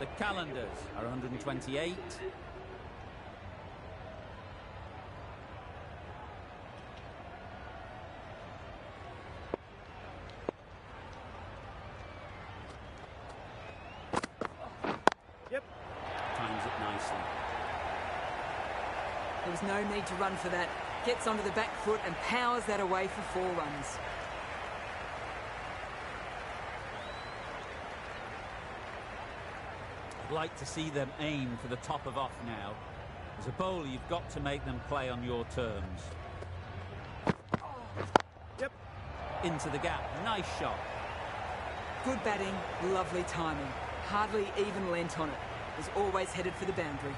[SPEAKER 1] The Qalandars are 128.
[SPEAKER 3] Yep.
[SPEAKER 1] Times it nicely.
[SPEAKER 5] There was no need to run for that. Gets onto the back foot and powers that away for 4 runs.
[SPEAKER 1] I'd like to see them aim for the top of off now. As a bowler, you've got to make them play on your terms.
[SPEAKER 3] Yep.
[SPEAKER 1] Into the gap. Nice shot.
[SPEAKER 5] Good batting, lovely timing. Hardly even lent on it. Was always headed for the boundary.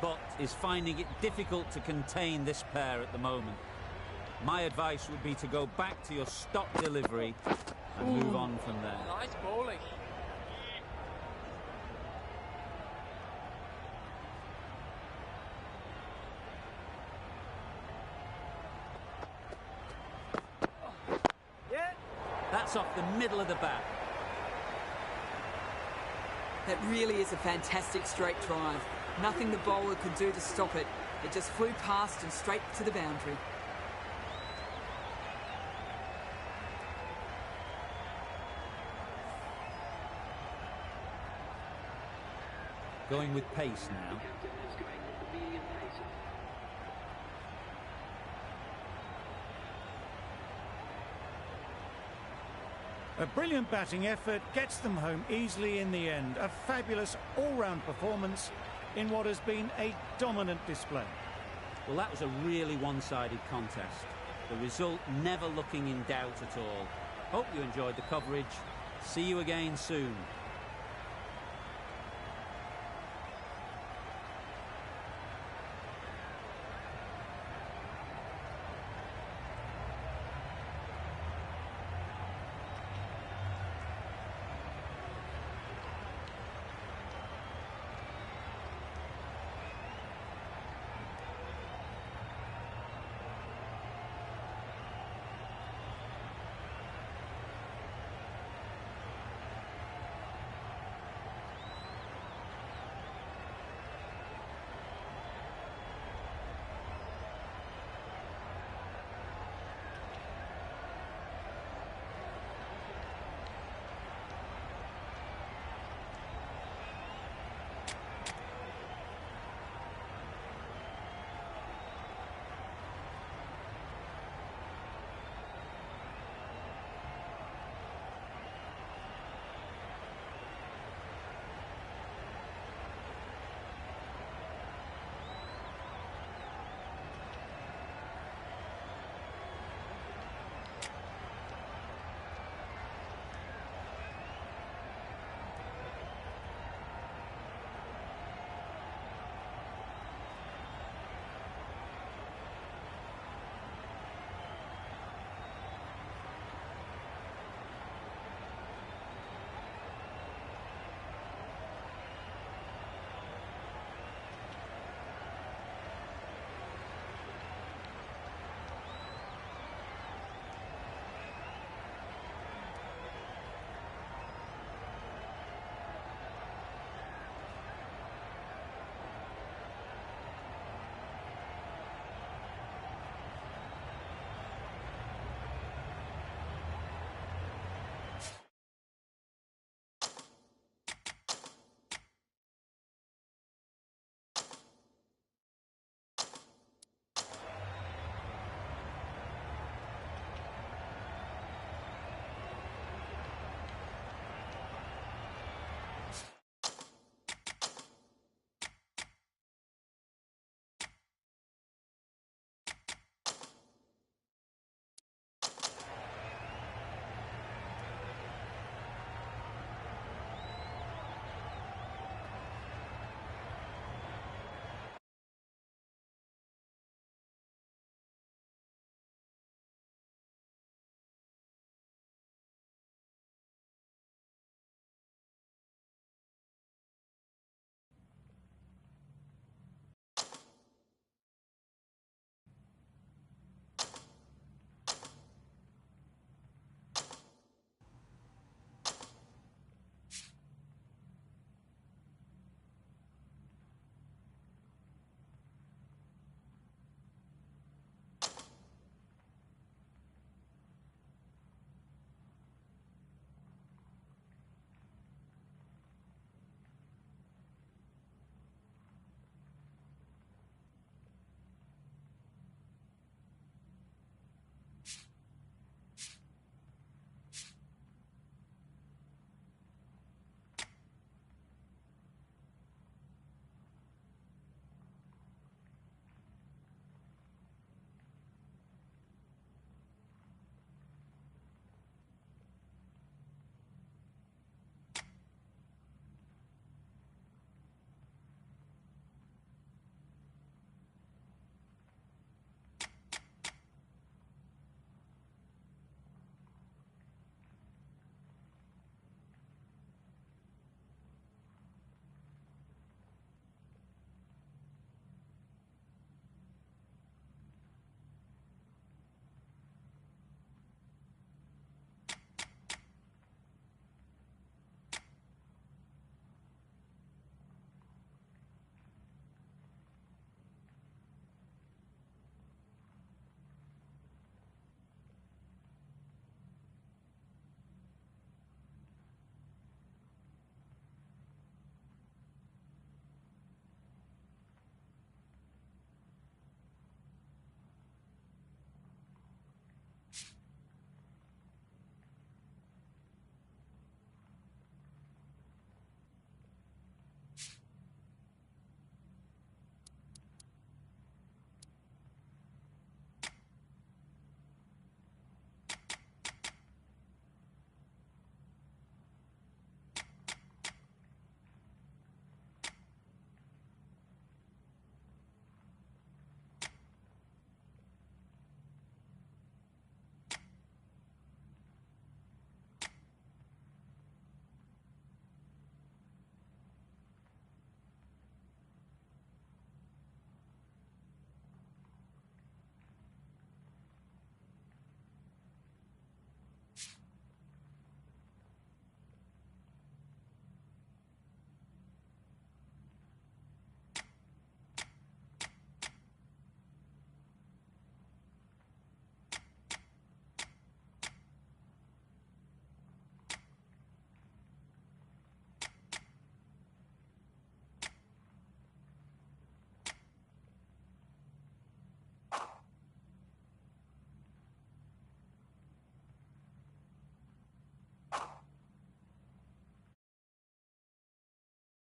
[SPEAKER 1] But is finding it difficult to contain this pair at the moment. My advice would be to go back to your stock delivery and move on from there.
[SPEAKER 3] Nice bowling. Yeah.
[SPEAKER 1] That's off the middle of the bat.
[SPEAKER 5] That really is a fantastic straight drive. Nothing the bowler could do to stop it. It just flew past and straight to the boundary.
[SPEAKER 1] Going with pace now.
[SPEAKER 2] A brilliant batting effort gets them home easily in the end. A fabulous all-round performance in what has been a dominant display.
[SPEAKER 1] Well, that was a really one-sided contest. The result never looking in doubt at all. Hope you enjoyed the coverage. See you again soon.